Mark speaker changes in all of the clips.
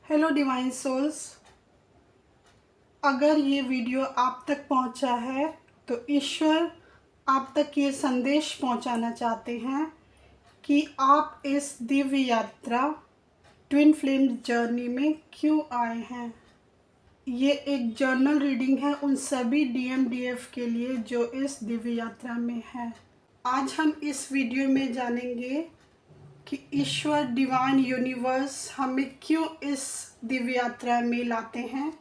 Speaker 1: Hello divine souls. अगर ये video आप तक पहुंचा है तो ईश्वर आप तक ये संदेश पहुंचाना चाहते हैं कि आप इस दिव्य यात्रा ट्विन फ्लेम जर्नी में क्यों आए हैं। ये एक जर्नल रीडिंग है उन सभी डीएमडीएफ के लिए जो इस दिव्य यात्रा में है। आज हम इस वीडियो में जानेंगे कि ईश्वर डिवाइन यूनिवर्स हमें क्यों इस दिव्य यात्रा में लाते हैं,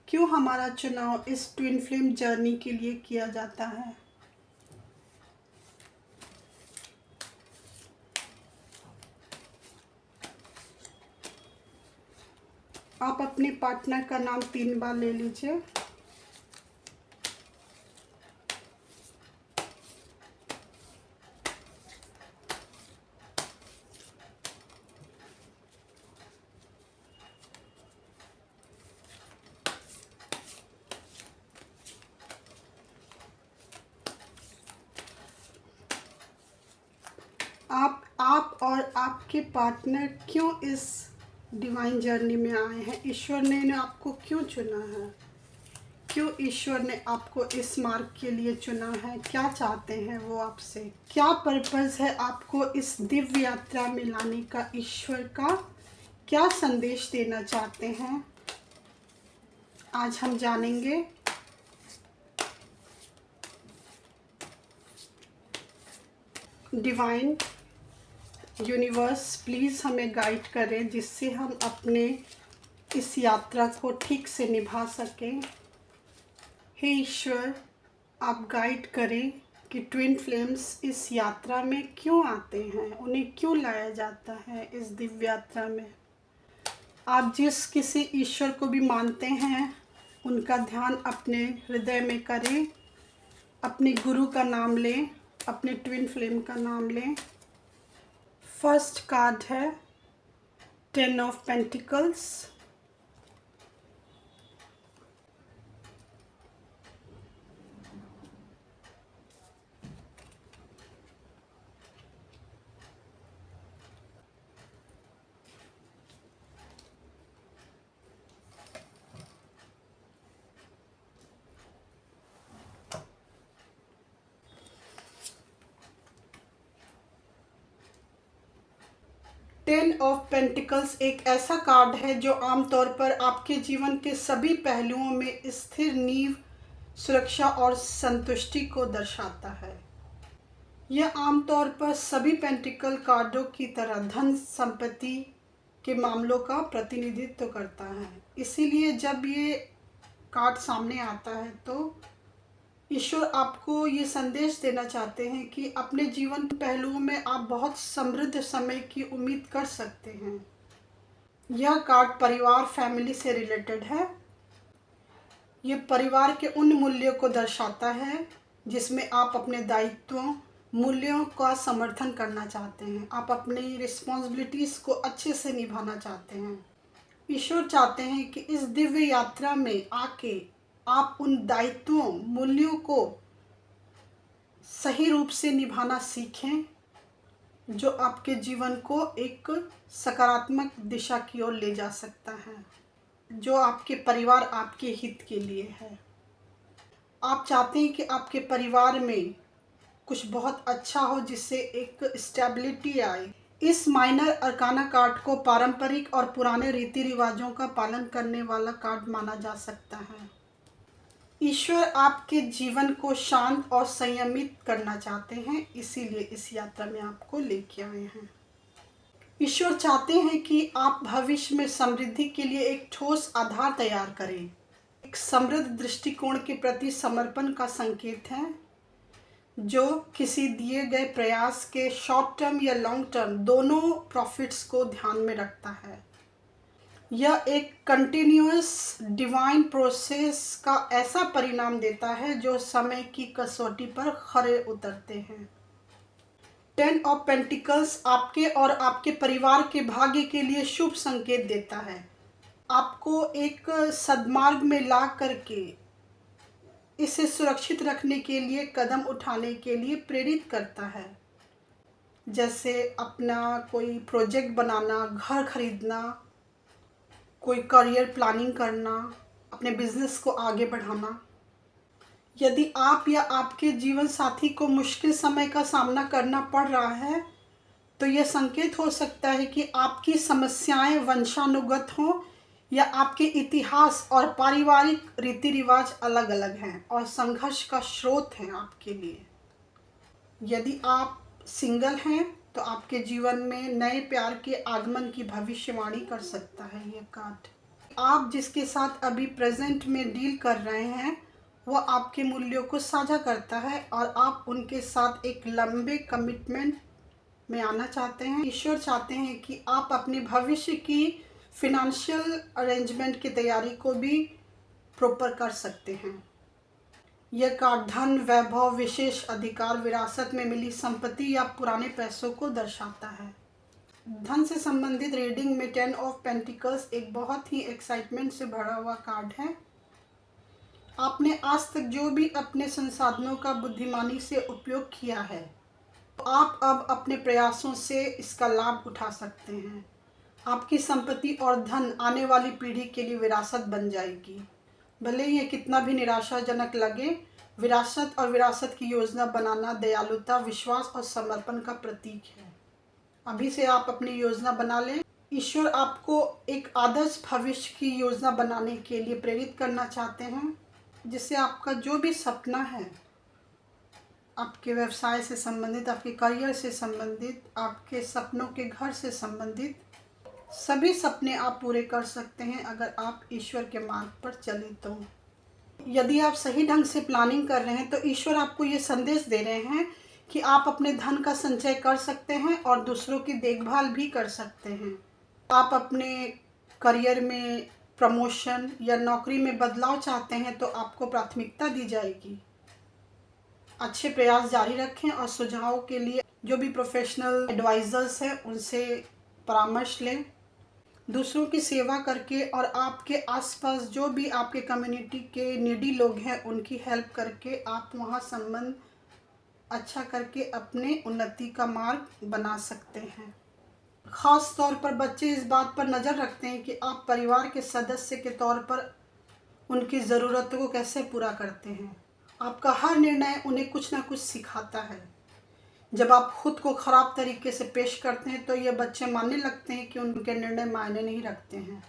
Speaker 1: क्यों हमारा चुनाव इस ट्विन फ्लेम जर्नी के लिए किया जाता है। आप अपने पार्टनर का नाम 3 बार ले लीजिए। आप और आपके पार्टनर क्यों इस डिवाइन जर्नी में आए हैं, ईश्वर ने आपको क्यों चुना है, क्यों ईश्वर ने आपको इस मार्ग के लिए चुना है, क्या चाहते हैं वो आपसे, क्या पर्पस है आपको इस दिव्य यात्रा में लाने का, ईश्वर का क्या संदेश देना चाहते हैं, आज हम जानेंगे। डिवाइन यूनिवर्स प्लीज़ हमें गाइड करें जिससे हम अपने इस यात्रा को ठीक से निभा सकें। हे ईश्वर, आप गाइड करें कि ट्विन फ्लेम्स इस यात्रा में क्यों आते हैं, उन्हें क्यों लाया जाता है इस दिव्य यात्रा में। आप जिस किसी ईश्वर को भी मानते हैं उनका ध्यान अपने हृदय में करें, अपने गुरु का नाम लें, अपने ट्विन फ्लेम का नाम लें। फर्स्ट कार्ड है 10 of pentacles. Ten of pentacles एक ऐसा कार्ड है जो आमतौर पर आपके जीवन के सभी पहलुओं में स्थिर नींव, सुरक्षा और संतुष्टि को दर्शाता है। यह आमतौर पर सभी पेंटिकल कार्डों की तरह धन संपत्ति के मामलों का प्रतिनिधित्व करता है। इसीलिए जब ये कार्ड सामने आता है तो ईश्वर आपको ये संदेश देना चाहते हैं कि अपने जीवन के पहलुओं में आप बहुत समृद्ध समय की उम्मीद कर सकते हैं। यह कार्ड परिवार, फैमिली से रिलेटेड है। ये परिवार के उन मूल्यों को दर्शाता है जिसमें आप अपने दायित्वों, मूल्यों का समर्थन करना चाहते हैं। आप अपनी रिस्पॉन्सिबिलिटीज़ को अच्छे से निभाना चाहते हैं। ईश्वर चाहते हैं कि इस दिव्य यात्रा में आके आप उन दायित्वों, मूल्यों को सही रूप से निभाना सीखें जो आपके जीवन को एक सकारात्मक दिशा की ओर ले जा सकता है, जो आपके परिवार, आपके हित के लिए है। आप चाहते हैं कि आपके परिवार में कुछ बहुत अच्छा हो जिससे एक स्टेबिलिटी आए। इस माइनर अरकाना कार्ड को पारंपरिक और पुराने रीति रिवाजों का पालन करने वाला कार्ड माना जा सकता है। ईश्वर आपके जीवन को शांत और संयमित करना चाहते हैं, इसीलिए इस यात्रा में आपको लेके आए हैं। ईश्वर चाहते हैं कि आप भविष्य में समृद्धि के लिए एक ठोस आधार तैयार करें। एक समृद्ध दृष्टिकोण के प्रति समर्पण का संकेत है जो किसी दिए गए प्रयास के शॉर्ट टर्म या लॉन्ग टर्म दोनों प्रॉफिट्स को ध्यान में रखता है। यह एक कंटिन्यूअस डिवाइन प्रोसेस का ऐसा परिणाम देता है जो समय की कसौटी पर खरे उतरते हैं। 10 ऑफ पेंटिकल्स आपके और आपके परिवार के भाग्य के लिए शुभ संकेत देता है। आपको एक सद्मार्ग में ला करके इसे सुरक्षित रखने के लिए कदम उठाने के लिए प्रेरित करता है, जैसे अपना कोई प्रोजेक्ट बनाना, घर खरीदना, कोई करियर प्लानिंग करना, अपने बिजनेस को आगे बढ़ाना। यदि आप या आपके जीवन साथी को मुश्किल समय का सामना करना पड़ रहा है तो यह संकेत हो सकता है कि आपकी समस्याएं वंशानुगत हों या आपके इतिहास और पारिवारिक रीति रिवाज अलग अलग हैं और संघर्ष का स्रोत हैं आपके लिए। यदि आप सिंगल हैं तो आपके जीवन में नए प्यार के आगमन की भविष्यवाणी कर सकता है ये कार्ड। आप जिसके साथ अभी प्रेजेंट में डील कर रहे हैं वो आपके मूल्यों को साझा करता है और आप उनके साथ एक लंबे कमिटमेंट में आना चाहते हैं। ईश्वर चाहते हैं कि आप अपने भविष्य की फिनेंशियल अरेंजमेंट की तैयारी को भी प्रॉपर कर सकते हैं। यह कार्ड धन, वैभव, विशेष अधिकार, विरासत में मिली संपत्ति या पुराने पैसों को दर्शाता है। धन से संबंधित रीडिंग में 10 ऑफ पेंटिकल्स एक बहुत ही एक्साइटमेंट से भरा हुआ कार्ड है। आपने आज तक जो भी अपने संसाधनों का बुद्धिमानी से उपयोग किया है आप अब अपने प्रयासों से इसका लाभ उठा सकते हैं। आपकी संपत्ति और धन आने वाली पीढ़ी के लिए विरासत बन जाएगी। भले ही ये कितना भी निराशाजनक लगे, विरासत और विरासत की योजना बनाना दयालुता, विश्वास और समर्पण का प्रतीक है। अभी से आप अपनी योजना बना लें। ईश्वर आपको एक आदर्श भविष्य की योजना बनाने के लिए प्रेरित करना चाहते हैं, जिससे आपका जो भी सपना है, आपके व्यवसाय से संबंधित, आपके करियर से संबंधित, आपके सपनों के घर से संबंधित सभी सपने आप पूरे कर सकते हैं अगर आप ईश्वर के मार्ग पर चले तो। यदि आप सही ढंग से प्लानिंग कर रहे हैं तो ईश्वर आपको ये संदेश दे रहे हैं कि आप अपने धन का संचय कर सकते हैं और दूसरों की देखभाल भी कर सकते हैं। आप अपने करियर में प्रमोशन या नौकरी में बदलाव चाहते हैं तो आपको प्राथमिकता दी जाएगी। अच्छे प्रयास जारी रखें और सुझाव के लिए जो भी प्रोफेशनल एडवाइजर्स हैं उनसे परामर्श लें। दूसरों की सेवा करके और आपके आसपास जो भी आपके कम्युनिटी के नीडी लोग हैं उनकी हेल्प करके आप वहाँ संबंध अच्छा करके अपने उन्नति का मार्ग बना सकते हैं। ख़ास तौर पर बच्चे इस बात पर नज़र रखते हैं कि आप परिवार के सदस्य के तौर पर उनकी ज़रूरतों को कैसे पूरा करते हैं। आपका हर निर्णय उन्हें कुछ ना कुछ सिखाता है। जब आप खुद को ख़राब तरीके से पेश करते हैं तो ये बच्चे मानने लगते हैं कि उनके निर्णय मायने नहीं रखते हैं।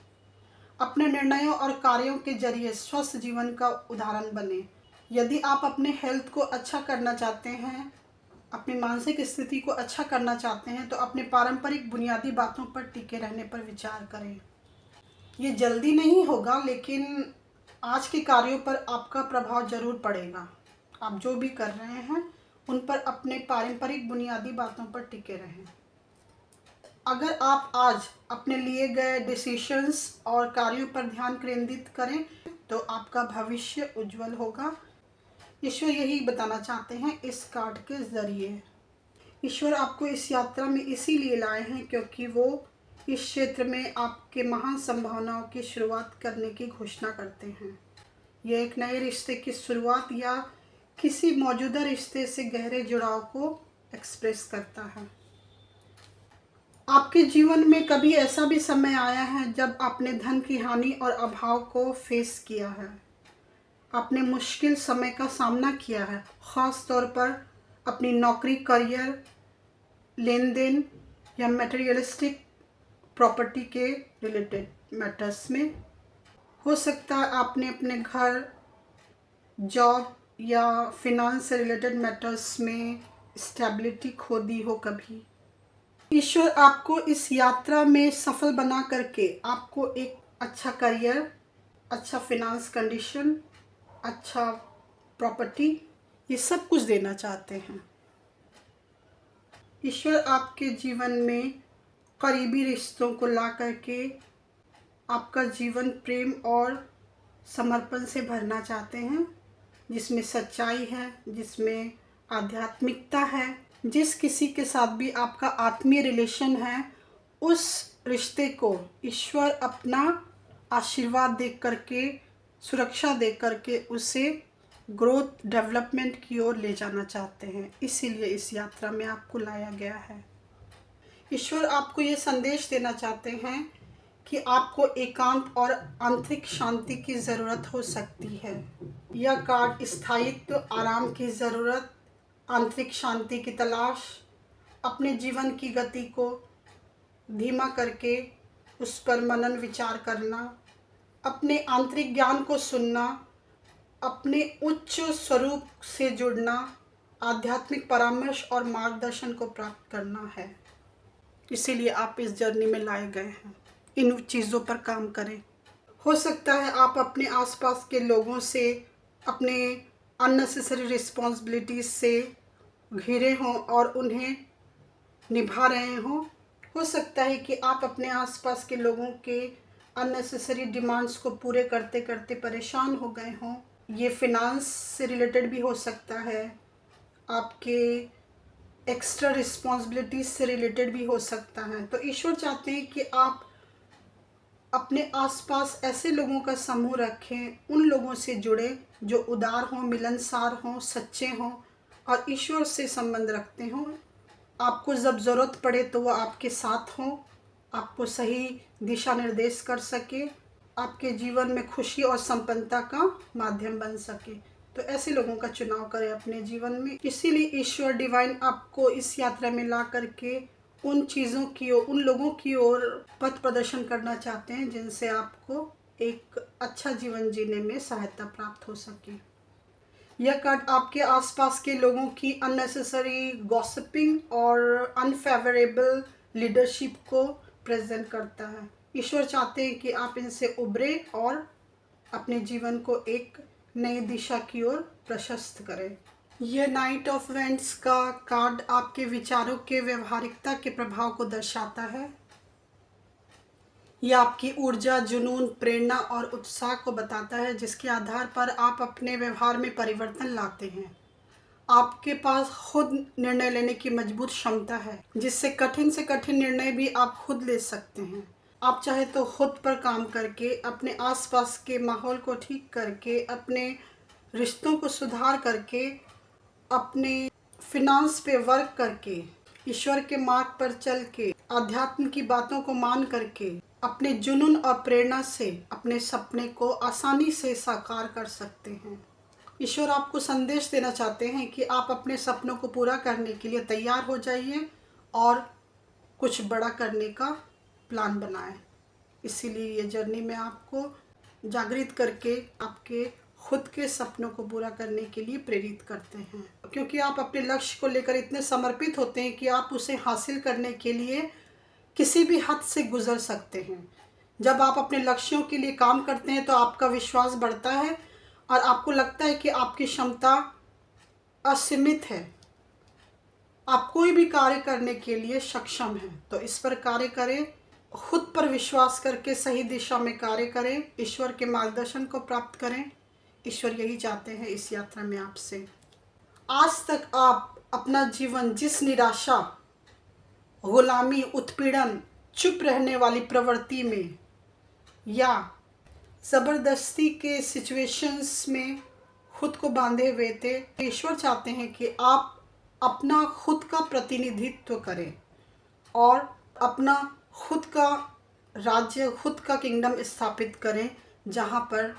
Speaker 1: अपने निर्णयों और कार्यों के जरिए स्वस्थ जीवन का उदाहरण बने। यदि आप अपने हेल्थ को अच्छा करना चाहते हैं, अपनी मानसिक स्थिति को अच्छा करना चाहते हैं तो अपने पारंपरिक बुनियादी बातों पर टिके रहने पर विचार करें। ये जल्दी नहीं होगा लेकिन आज के कार्यों पर आपका प्रभाव जरूर पड़ेगा। आप जो भी कर रहे हैं उन पर अपने पारंपरिक बुनियादी बातों पर टिके रहें। अगर आप आज अपने लिए गए डिसीशंस और कार्यों पर ध्यान केंद्रित करें तो आपका भविष्य उज्जवल होगा। ईश्वर यही बताना चाहते हैं इस कार्ड के ज़रिए। ईश्वर आपको इस यात्रा में इसीलिए लाए हैं क्योंकि वो इस क्षेत्र में आपके महान संभावनाओं की शुरुआत करने की घोषणा करते हैं। यह एक नए रिश्ते की शुरुआत या किसी मौजूदा रिश्ते से गहरे जुड़ाव को एक्सप्रेस करता है। आपके जीवन में कभी ऐसा भी समय आया है जब आपने धन की हानि और अभाव को फेस किया है। आपने मुश्किल समय का सामना किया है, ख़ास तौर पर अपनी नौकरी, करियर, लेन देन या मटेरियलिस्टिक प्रॉपर्टी के रिलेटेड मैटर्स में। हो सकता है आपने अपने घर, जॉब या फिनांस से रिलेटेड मैटर्स में स्टेबिलिटी खो दी हो कभी। ईश्वर आपको इस यात्रा में सफल बना करके आपको एक अच्छा करियर, अच्छा फिनांस कंडीशन, अच्छा प्रॉपर्टी, ये सब कुछ देना चाहते हैं। ईश्वर आपके जीवन में करीबी रिश्तों को ला करके आपका जीवन प्रेम और समर्पण से भरना चाहते हैं, जिसमें सच्चाई है, जिसमें आध्यात्मिकता है। जिस किसी के साथ भी आपका आत्मीय रिलेशन है उस रिश्ते को ईश्वर अपना आशीर्वाद दे करके, सुरक्षा दे करके उसे ग्रोथ, डेवलपमेंट की ओर ले जाना चाहते हैं। इसीलिए इस यात्रा में आपको लाया गया है। ईश्वर आपको ये संदेश देना चाहते हैं कि आपको एकांत और आंतरिक शांति की ज़रूरत हो सकती है। यह कार्ड स्थायित्व, आराम की ज़रूरत, आंतरिक शांति की तलाश, अपने जीवन की गति को धीमा करके उस पर मनन विचार करना, अपने आंतरिक ज्ञान को सुनना, अपने उच्च स्वरूप से जुड़ना, आध्यात्मिक परामर्श और मार्गदर्शन को प्राप्त करना है। इसीलिए आप इस जर्नी में लाए गए हैं। इन चीज़ों पर काम करें। हो सकता है आप अपने आसपास के लोगों से, अपने अननेसेसरी रिस्पॉन्सिबिलिटीज से घिरे हों और उन्हें निभा रहे हों। हो सकता है कि आप अपने आसपास के लोगों के अननेसेसरी डिमांड्स को पूरे करते करते परेशान हो गए हों। ये फिनांस से रिलेटेड भी हो सकता है, आपके एक्स्ट्रा रिस्पॉन्सिबिलिटीज से रिलेटेड भी हो सकता है। तो ईश्वर चाहते हैं कि आप अपने आसपास ऐसे लोगों का समूह रखें, उन लोगों से जुड़े जो उदार हों, मिलनसार हों, सच्चे हों और ईश्वर से संबंध रखते हों। आपको जब ज़रूरत पड़े तो वो आपके साथ हों, आपको सही दिशा निर्देश कर सके, आपके जीवन में खुशी और संपन्नता का माध्यम बन सके। तो ऐसे लोगों का चुनाव करें अपने जीवन में। इसीलिए ईश्वर डिवाइन आपको इस यात्रा में ला करके उन चीज़ों की ओर, उन लोगों की ओर पथ प्रदर्शन करना चाहते हैं जिनसे आपको एक अच्छा जीवन जीने में सहायता प्राप्त हो सके। यह कार्ड आपके आसपास के लोगों की अननेसेसरी गॉसिपिंग और अनफेवरेबल लीडरशिप को प्रेजेंट करता है। ईश्वर चाहते हैं कि आप इनसे उभरे और अपने जीवन को एक नई दिशा की ओर प्रशस्त करें। यह नाइट ऑफ वेंट्स का कार्ड आपके विचारों के व्यवहारिकता के प्रभाव को दर्शाता है। यह आपकी ऊर्जा, जुनून, प्रेरणा और उत्साह को बताता है जिसके आधार पर आप अपने व्यवहार में परिवर्तन लाते हैं। आपके पास खुद निर्णय लेने की मजबूत क्षमता है जिससे कठिन से कठिन निर्णय भी आप खुद ले सकते हैं। आप चाहे तो खुद पर काम करके, अपने आसपास के माहौल को ठीक करके, अपने रिश्तों को सुधार करके, अपने फिनांस पे वर्क करके, ईश्वर के मार्ग पर चल के, आध्यात्म की बातों को मान करके, अपने जुनून और प्रेरणा से अपने सपने को आसानी से साकार कर सकते हैं। ईश्वर आपको संदेश देना चाहते हैं कि आप अपने सपनों को पूरा करने के लिए तैयार हो जाइए और कुछ बड़ा करने का प्लान बनाएं। इसीलिए ये जर्नी में आपको जागृत करके आपके खुद के सपनों को पूरा करने के लिए प्रेरित करते हैं, क्योंकि आप अपने लक्ष्य को लेकर इतने समर्पित होते हैं कि आप उसे हासिल करने के लिए किसी भी हद से गुजर सकते हैं। जब आप अपने लक्ष्यों के लिए काम करते हैं तो आपका विश्वास बढ़ता है और आपको लगता है कि आपकी क्षमता असीमित है, आप कोई भी कार्य करने के लिए सक्षम हैं। तो इस पर कार्य करें, खुद पर विश्वास करके सही दिशा में कार्य करें, ईश्वर के मार्गदर्शन को प्राप्त करें। ईश्वर यही चाहते हैं इस यात्रा में आपसे। आज तक आप अपना जीवन जिस निराशा, गुलामी, उत्पीड़न, चुप रहने वाली प्रवृत्ति में या ज़बरदस्ती के सिचुएशंस में खुद को बांधे हुए थे, ईश्वर चाहते हैं कि आप अपना खुद का प्रतिनिधित्व करें और अपना खुद का राज्य, खुद का किंगडम स्थापित करें जहाँ पर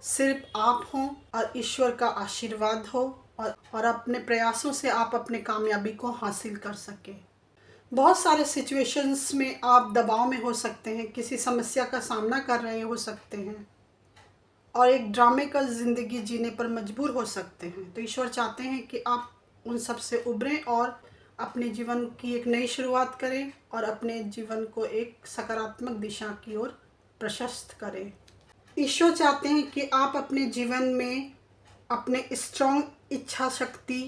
Speaker 1: सिर्फ आप हों और ईश्वर का आशीर्वाद हो और अपने प्रयासों से आप अपने कामयाबी को हासिल कर सकें। बहुत सारे सिचुएशंस में आप दबाव में हो सकते हैं, किसी समस्या का सामना कर रहे हो सकते हैं और एक ड्रामे का ज़िंदगी जीने पर मजबूर हो सकते हैं। तो ईश्वर चाहते हैं कि आप उन सब से उभरें और अपने जीवन की एक नई शुरुआत करें और अपने जीवन को एक सकारात्मक दिशा की ओर प्रशस्त करें। ईश्वर चाहते हैं कि आप अपने जीवन में अपने स्ट्रॉन्ग इच्छा शक्ति,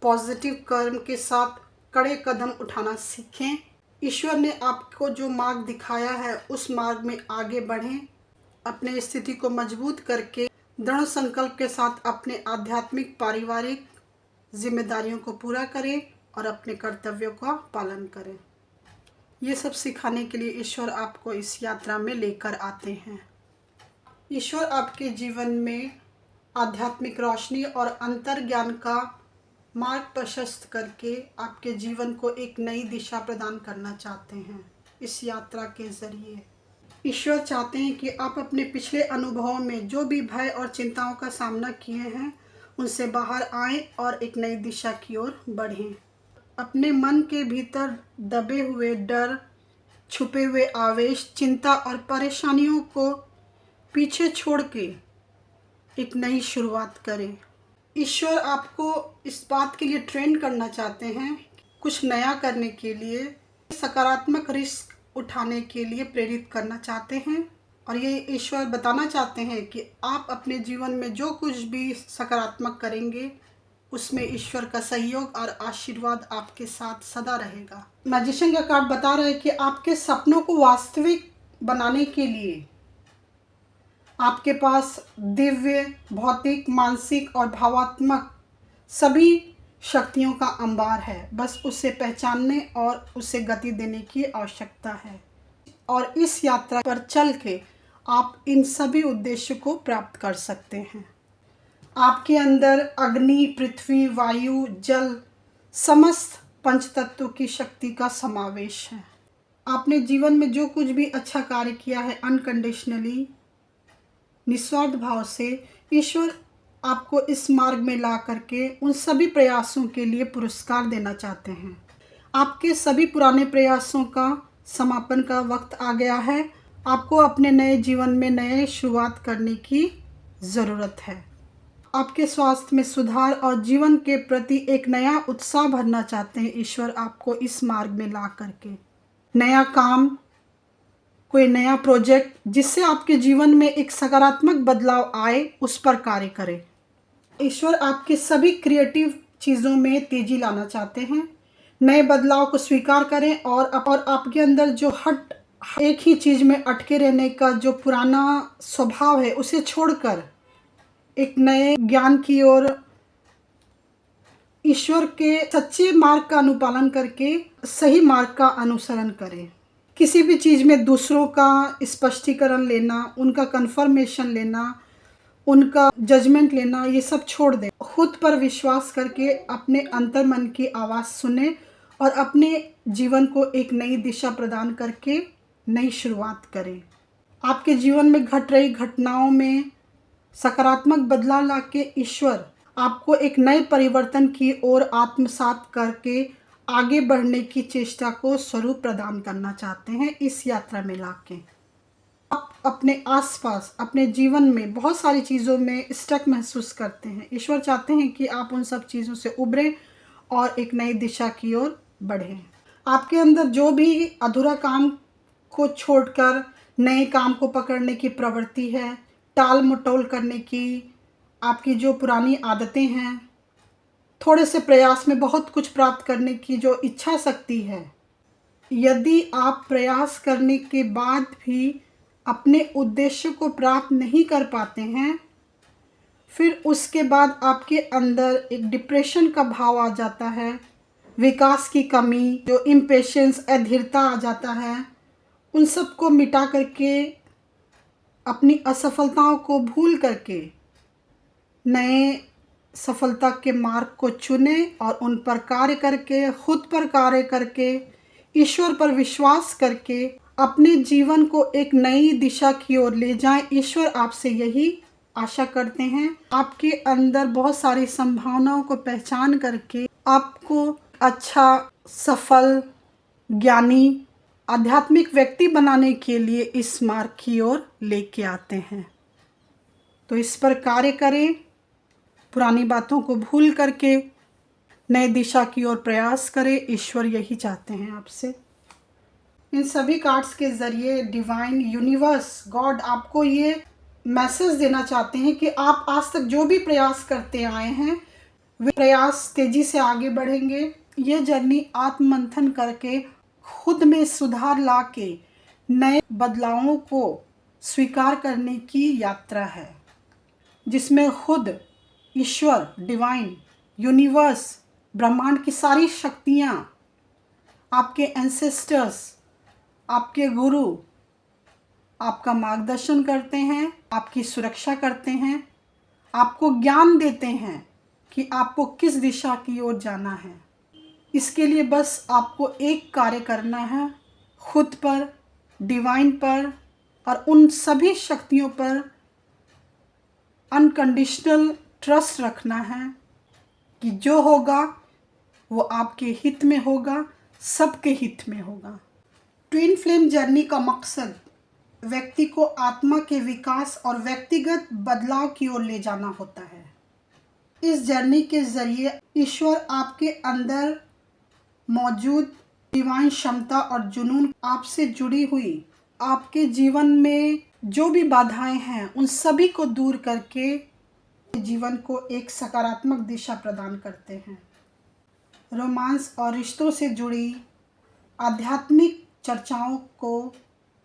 Speaker 1: पॉजिटिव कर्म के साथ कड़े कदम उठाना सीखें। ईश्वर ने आपको जो मार्ग दिखाया है उस मार्ग में आगे बढ़ें, अपने स्थिति को मजबूत करके दृढ़ संकल्प के साथ अपने आध्यात्मिक, पारिवारिक जिम्मेदारियों को पूरा करें और अपने कर्तव्यों का पालन करें। ये सब सिखाने के लिए ईश्वर आपको इस यात्रा में लेकर आते हैं। ईश्वर आपके जीवन में आध्यात्मिक रोशनी और अंतर्ज्ञान का मार्ग प्रशस्त करके आपके जीवन को एक नई दिशा प्रदान करना चाहते हैं। इस यात्रा के ज़रिए। ईश्वर चाहते हैं कि आप अपने पिछले अनुभवों में जो भी भय और चिंताओं का सामना किए हैं उनसे बाहर आएं और एक नई दिशा की ओर बढ़ें। अपने मन के भीतर दबे हुए डर, छुपे हुए आवेश, चिंता और परेशानियों को पीछे छोड़ के एक नई शुरुआत करें। ईश्वर आपको इस बात के लिए ट्रेन करना चाहते हैं, कुछ नया करने के लिए, सकारात्मक रिस्क उठाने के लिए प्रेरित करना चाहते हैं। और ये ईश्वर बताना चाहते हैं कि आप अपने जीवन में जो कुछ भी सकारात्मक करेंगे उसमें ईश्वर का सहयोग और आशीर्वाद आपके साथ सदा रहेगा। मैजिशियन का कार्ड बता रहा है कि आपके सपनों को वास्तविक बनाने के लिए आपके पास दिव्य, भौतिक, मानसिक और भावात्मक सभी शक्तियों का अंबार है। बस उसे पहचानने और उसे गति देने की आवश्यकता है। और इस यात्रा पर चल के आप इन सभी उद्देश्यों को प्राप्त कर सकते हैं। आपके अंदर अग्नि, पृथ्वी, वायु, जल, समस्त पंचतत्व की शक्ति का समावेश है। आपने जीवन में जो कुछ भी अच्छा कार्य किया है अनकंडीशनली, निस्वार्थ भाव से, ईश्वर आपको इस मार्ग में ला करके उन सभी प्रयासों के लिए पुरस्कार देना चाहते हैं। आपके सभी पुराने प्रयासों का समापन का वक्त आ गया है। आपको अपने नए जीवन में नए शुरुआत करने की ज़रूरत है। आपके स्वास्थ्य में सुधार और जीवन के प्रति एक नया उत्साह भरना चाहते हैं ईश्वर आपको इस मार्ग में ला करके। नया काम, कोई नया प्रोजेक्ट जिससे आपके जीवन में एक सकारात्मक बदलाव आए, उस पर कार्य करें। ईश्वर आपके सभी क्रिएटिव चीज़ों में तेजी लाना चाहते हैं। नए बदलाव को स्वीकार करें और आपके अंदर जो एक ही चीज़ में अटके रहने का जो पुराना स्वभाव है उसे छोड़कर एक नए ज्ञान की ओर, ईश्वर के सच्चे मार्ग का अनुपालन करके सही मार्ग का अनुसरण करें। किसी भी चीज़ में दूसरों का स्पष्टीकरण लेना, उनका कंफर्मेशन लेना, उनका जजमेंट लेना, ये सब छोड़ दें। खुद पर विश्वास करके अपने अंतर्मन की आवाज़ सुने और अपने जीवन को एक नई दिशा प्रदान करके नई शुरुआत करें। आपके जीवन में घट रही घटनाओं में सकारात्मक बदलाव लाके ईश्वर आपको एक नए परिवर्तन की ओर आत्मसात करके आगे बढ़ने की चेष्टा को स्वरूप प्रदान करना चाहते हैं इस यात्रा में लाके। आप अपने आसपास, अपने जीवन में बहुत सारी चीज़ों में स्टक महसूस करते हैं। ईश्वर चाहते हैं कि आप उन सब चीज़ों से उभरें और एक नई दिशा की ओर बढ़ें। आपके अंदर जो भी अधूरा काम को छोड़कर नए काम को पकड़ने की प्रवृत्ति है, टाल मटोल करने की, आपकी जो पुरानी आदतें हैं, थोड़े से प्रयास में बहुत कुछ प्राप्त करने की जो इच्छा शक्ति है, यदि आप प्रयास करने के बाद भी अपने उद्देश्य को प्राप्त नहीं कर पाते हैं, फिर उसके बाद आपके अंदर एक डिप्रेशन का भाव आ जाता है, विकास की कमी, जो इम्पेशेंस, अधीरता आ जाता है, उन सब को मिटा करके अपनी असफलताओं को भूल करके नए सफलता के मार्ग को चुने और उन पर कार्य करके, खुद पर कार्य करके, ईश्वर पर विश्वास करके अपने जीवन को एक नई दिशा की ओर ले जाएं। ईश्वर आपसे यही आशा करते हैं। आपके अंदर बहुत सारी संभावनाओं को पहचान करके आपको अच्छा, सफल, ज्ञानी, आध्यात्मिक व्यक्ति बनाने के लिए इस मार्ग की ओर लेके आते हैं। तो इस पर कार्य करें, पुरानी बातों को भूल करके नए दिशा की ओर प्रयास करें। ईश्वर यही चाहते हैं आपसे। इन सभी कार्ड्स के ज़रिए डिवाइन, यूनिवर्स, गॉड आपको ये मैसेज देना चाहते हैं कि आप आज तक जो भी प्रयास करते आए हैं वे प्रयास तेज़ी से आगे बढ़ेंगे। ये जर्नी आत्ममंथन करके खुद में सुधार ला के नए बदलावों को स्वीकार करने की यात्रा है, जिसमें खुद ईश्वर, डिवाइन, यूनिवर्स, ब्रह्मांड की सारी शक्तियाँ, आपके एंसेस्टर्स, आपके गुरु आपका मार्गदर्शन करते हैं, आपकी सुरक्षा करते हैं, आपको ज्ञान देते हैं कि आपको किस दिशा की ओर जाना है। इसके लिए बस आपको एक कार्य करना है, खुद पर, डिवाइन पर और उन सभी शक्तियों पर अनकंडीशनल ट्रस्ट रखना है कि जो होगा वो आपके हित में होगा, सबके हित में होगा। ट्विन फ्लेम जर्नी का मकसद व्यक्ति को आत्मा के विकास और व्यक्तिगत बदलाव की ओर ले जाना होता है। इस जर्नी के जरिए ईश्वर आपके अंदर मौजूद डिवाइन क्षमता और जुनून, आपसे जुड़ी हुई आपके जीवन में जो भी बाधाएं हैं उन सभी को दूर करके जीवन को एक सकारात्मक दिशा प्रदान करते हैं। रोमांस और रिश्तों से जुड़ी आध्यात्मिक चर्चाओं को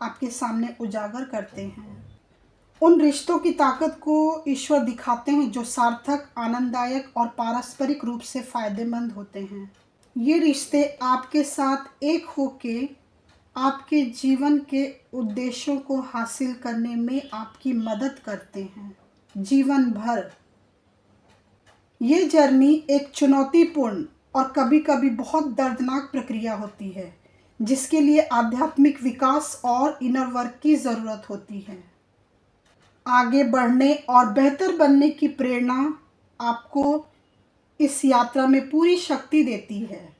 Speaker 1: आपके सामने उजागर करते हैं। उन रिश्तों की ताकत को ईश्वर दिखाते हैं जो सार्थक, आनंददायक और पारस्परिक रूप से फायदेमंद होते हैं। ये रिश्ते आपके साथ एक होके आपके जीवन के उद्देश्यों को हासिल करने में आपकी मदद करते हैं जीवन भर। ये जर्नी एक चुनौतीपूर्ण और कभी कभी बहुत दर्दनाक प्रक्रिया होती है जिसके लिए आध्यात्मिक विकास और इनर वर्क की ज़रूरत होती है। आगे बढ़ने और बेहतर बनने की प्रेरणा आपको इस यात्रा में पूरी शक्ति देती है।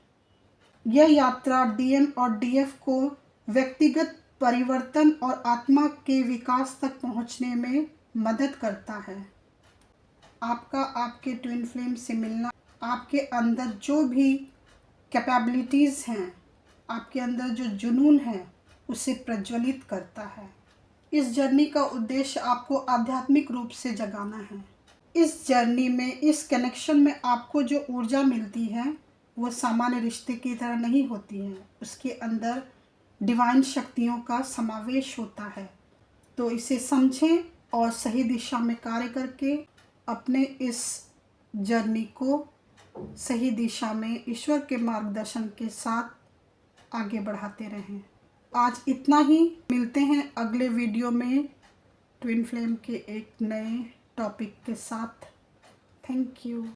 Speaker 1: यह यात्रा डीएम और डीएफ को व्यक्तिगत परिवर्तन और आत्मा के विकास तक पहुंचने में मदद करता है। आपका आपके ट्विन फ्लेम से मिलना आपके अंदर जो भी कैपेबिलिटीज़ हैं, आपके अंदर जो जुनून है, उसे प्रज्वलित करता है। इस जर्नी का उद्देश्य आपको आध्यात्मिक रूप से जगाना है। इस जर्नी में, इस कनेक्शन में आपको जो ऊर्जा मिलती है वो सामान्य रिश्ते की तरह नहीं होती है। उसके अंदर डिवाइन शक्तियों का समावेश होता है। तो इसे समझें और सही दिशा में कार्य करके अपने इस जर्नी को सही दिशा में ईश्वर के मार्गदर्शन के साथ आगे बढ़ाते रहें। आज इतना ही। मिलते हैं अगले वीडियो में ट्विन फ्लेम के एक नए टॉपिक के साथ। Thank you.